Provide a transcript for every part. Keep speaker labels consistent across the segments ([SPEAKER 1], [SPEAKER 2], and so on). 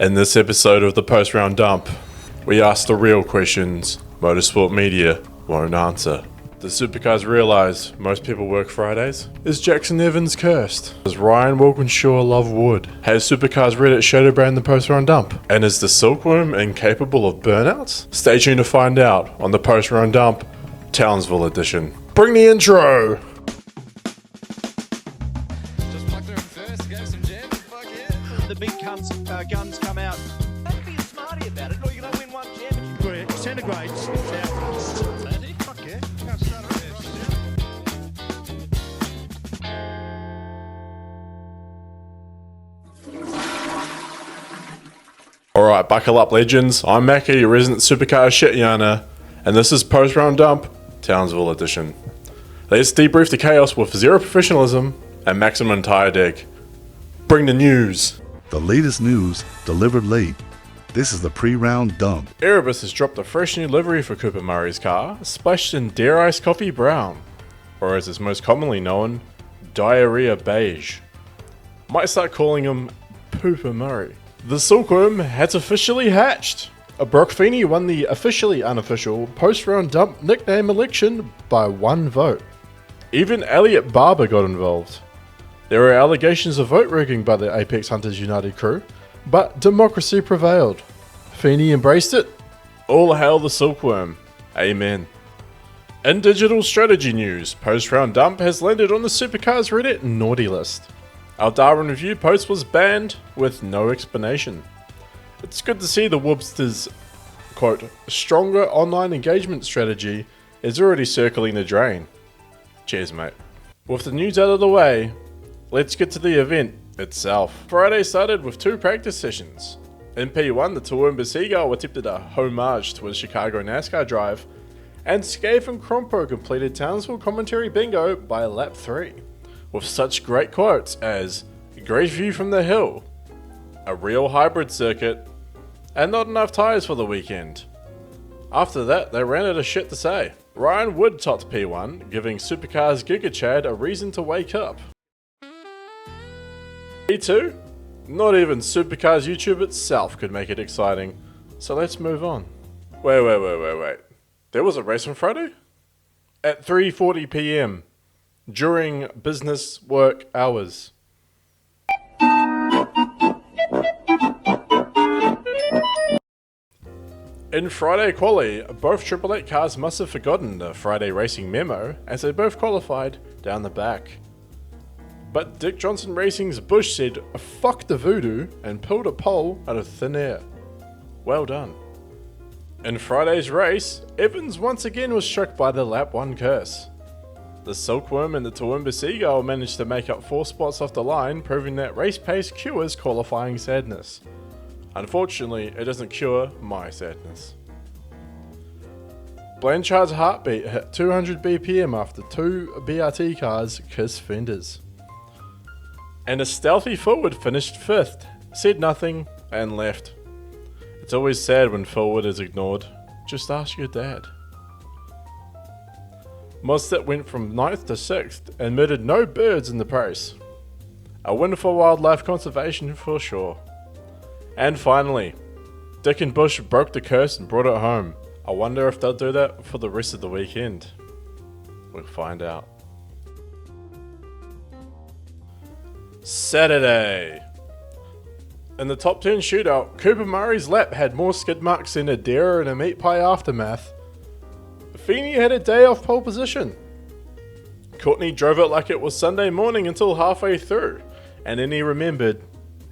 [SPEAKER 1] In this episode of the post-round dump, we ask the real questions motorsport media won't answer. Does Supercars realise most people work Fridays? Is Jackson Evans cursed? Does Ryan Walkinshaw love wood? Has Supercars Reddit shadow brand the post-round dump? And is the Silkworm incapable of burnouts? Stay tuned to find out on the post-round dump, Townsville edition. Bring the intro!
[SPEAKER 2] The big guns come out. Don't be a smarty about it, or you're going to win one championship. Centigrades. Fuck yeah. Can't start
[SPEAKER 1] Alright, buckle up legends. I'm Maka, your resident Supercars shit yarner, and this is post-round dump, Townsville edition. Let's debrief the chaos with zero professionalism and maximum tyre dig. Bring the news.
[SPEAKER 3] The latest news delivered late. This is the pre-round dump.
[SPEAKER 1] Erebus has dropped a fresh new livery for Cooper Murray's car, splashed in Dare Ice Coffee Brown, or as it's most commonly known, Diarrhea Beige. Might start calling him Pooper Murray. The Silkworm has officially hatched. Broc Feeney won the officially unofficial post-round dump nickname election by 1 vote. Even Elliot Barber got involved. There were allegations of vote rigging by the Apex Hunters United crew, but democracy prevailed. Feeney embraced it. All hail the Silkworm. Amen. In digital strategy news, post-round dump has landed on the Supercars Reddit naughty list. Our Darwin review post was banned with no explanation. It's good to see the Wobster's, quote, stronger online engagement strategy is already circling the drain. Cheers, mate. With the news out of the way, let's get to the event itself. Friday started with 2 practice sessions. In P1, the Toowoomba Seagull attempted a homage to his Chicago NASCAR drive, and Scave and Crompo completed Townsville commentary bingo by lap 3, with such great quotes as, great view from the hill, a real hybrid circuit, and not enough tyres for the weekend. After that, they ran out of shit to say. Ryan Wood topped P1, giving Supercars Giga Chad a reason to wake up. P2? Not even Supercars YouTube itself could make it exciting, so let's move on. Wait. There was a race on Friday? At 3:40 PM, during business work hours. In Friday quali, both Triple Eight cars must have forgotten the Friday racing memo as they both qualified down the back. But Dick Johnson Racing's Bush said, fuck the voodoo, and pulled a pole out of thin air. Well done. In Friday's race, Evans once again was struck by the lap 1 curse. The Silkworm and the Toowoomba Seagull managed to make up 4 spots off the line, proving that race pace cures qualifying sadness. Unfortunately, it doesn't cure my sadness. Blanchard's heartbeat hit 200 BPM after 2 BRT cars kissed fenders. And a stealthy forward finished 5th, said nothing, and left. It's always sad when forward is ignored. Just ask your dad. Mostert went from 9th to 6th and admitted no birds in the race. A win for wildlife conservation for sure. And finally, Dick and Bush broke the curse and brought it home. I wonder if they'll do that for the rest of the weekend. We'll find out. Saturday. In the top 10 shootout, Cooper Murray's lap had more skid marks than a dare and a meat pie aftermath. Feeney had a day off pole position. Courtney drove it like it was Sunday morning until halfway through, and then he remembered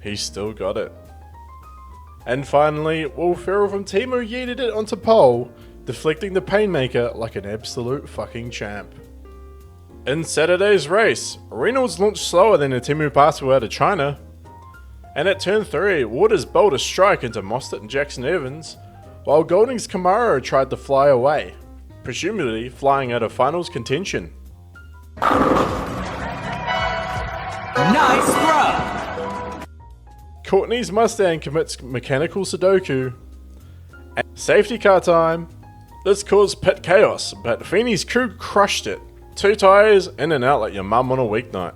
[SPEAKER 1] he still got it. And finally, Will Ferrell from Temu yeeted it onto pole, deflecting the Painmaker like an absolute fucking champ. In Saturday's race, Reynolds launched slower than the Temu Pasu out of China, and at turn 3, Waters bowled a strike into Mostert and Jackson Evans, while Golding's Camaro tried to fly away, presumably flying out of finals contention.
[SPEAKER 2] Nice throw!
[SPEAKER 1] Courtney's Mustang commits mechanical Sudoku. And safety car time. This caused pit chaos, but Feeney's crew crushed it. 2 tyres in and out like your mum on a weeknight.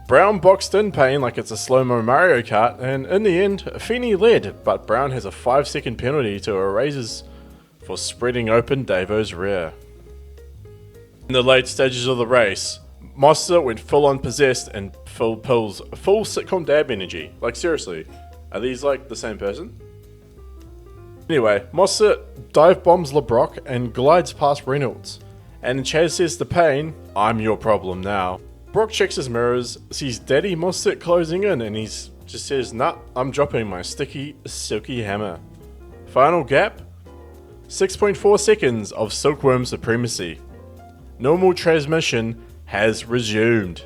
[SPEAKER 1] Brown boxed in pain like it's a slow-mo Mario Kart, and in the end, Feeney led, but Brown has a 5-second penalty to Erebus for spreading open Davo's rear. In the late stages of the race, Monster went full-on possessed and pulls full sitcom dab energy. Like, seriously, are these like the same person? Anyway, Monster dive bombs Broc and glides past Reynolds. And Chaz says to Payne, "I'm your problem now." Broc checks his mirrors, sees Daddy Monster closing in, and he just says, "Nah, I'm dropping my sticky, silky hammer." Final gap? 6.4 seconds of Silkworm supremacy. Normal transmission has resumed.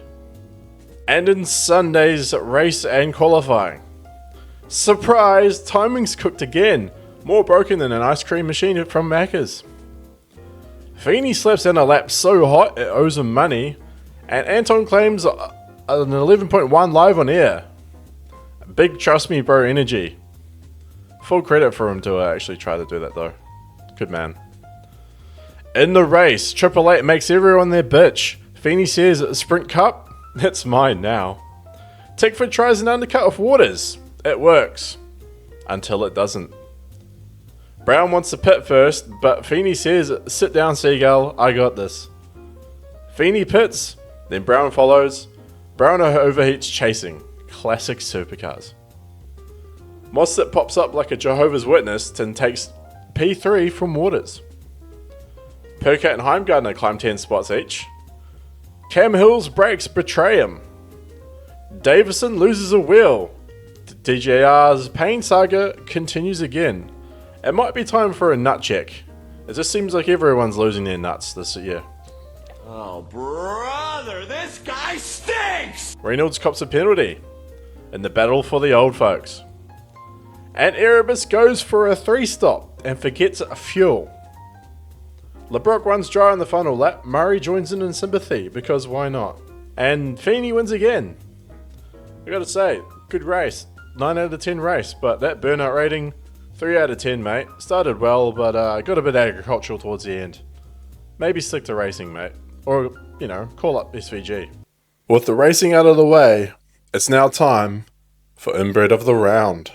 [SPEAKER 1] And in Sunday's race and qualifying. Surprise! Timing's cooked again. More broken than an ice cream machine from Maka's. Feeney slaps down a lap so hot it owes him money. And Anton claims an 11.1 live on air. Big trust me bro energy. Full credit for him to actually try to do that though. Good man. In the race, Triple Eight makes everyone their bitch. Feeney says, "Sprint Cup? That's mine now." Tickford tries an undercut of Waters. It works. Until it doesn't. Brown wants to pit first, but Feeney says, "Sit down, Seagull, I got this." Feeney pits, then Brown follows. Brown overheats chasing. Classic supercars. Mostert pops up like a Jehovah's Witness and takes P3 from Waters. Percat and Heimgartner climb 10 spots each. Cam Hill's brakes betray him. Davison loses a wheel. DJR's pain saga continues again. It might be time for a nut check. It just seems like everyone's losing their nuts this year.
[SPEAKER 2] Oh, brother, this guy stinks!
[SPEAKER 1] Reynolds cops a penalty in the battle for the old folks. And Erebus goes for a 3-stop and forgets fuel. Broc runs dry on the final lap. Murray joins in sympathy, because why not? And Feeney wins again. I gotta say, good race. 9 out of 10 race, but that burnout rating, 3 out of 10, mate. Started well, but got a bit agricultural towards the end. Maybe stick to racing, mate. Or, call up SVG. With the racing out of the way, it's now time for Inbread of the Round.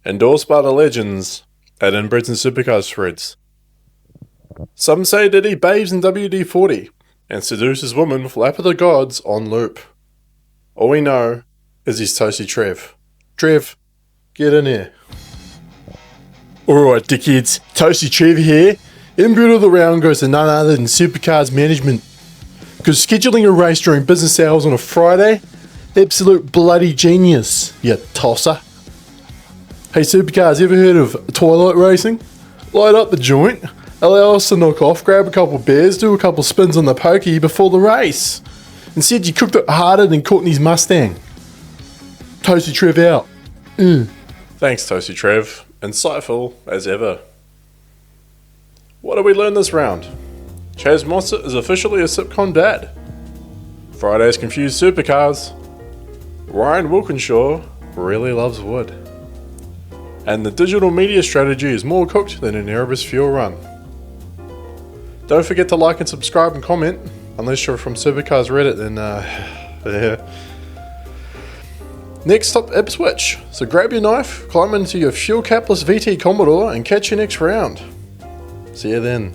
[SPEAKER 1] Endorsed by the legends at Inbreads and Supercars threads. Some say that he babes in WD-40 and seduces women with Lap of the Gods on loop. All we know is he's Toasty Trev. Trev, get in here. Alright dickheads, Toasty Trev here. Inbread of the Round goes to none other than Supercars management. Because scheduling a race during business hours on a Friday? Absolute bloody genius, you tosser. Hey Supercars, ever heard of twilight racing? Light up the joint, allow us to knock off, grab a couple beers, do a couple spins on the pokey before the race. Instead you cooked it harder than Courtney's Mustang. Toasty Trev out. Thanks Toasty Trev, insightful as ever. What did we learn this round? Chaz Monster is officially a sitcom dad. Friday's confused supercars. Ryan Walkinshaw really loves wood. And the digital media strategy is more cooked than an Erebus fuel run. Don't forget to like and subscribe and comment, unless you're from Supercars Reddit, then yeah. Next up, Ipswich. So grab your knife, climb into your fuel capless VT Commodore and catch your next round. See you then.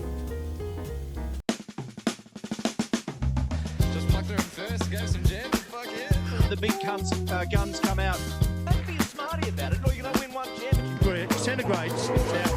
[SPEAKER 4] Just plucked her in first, gave some jam, fuck yeah.
[SPEAKER 2] The big guns come out. Don't be a smarty about it, or you're going to win one championship.
[SPEAKER 5] Centigrades.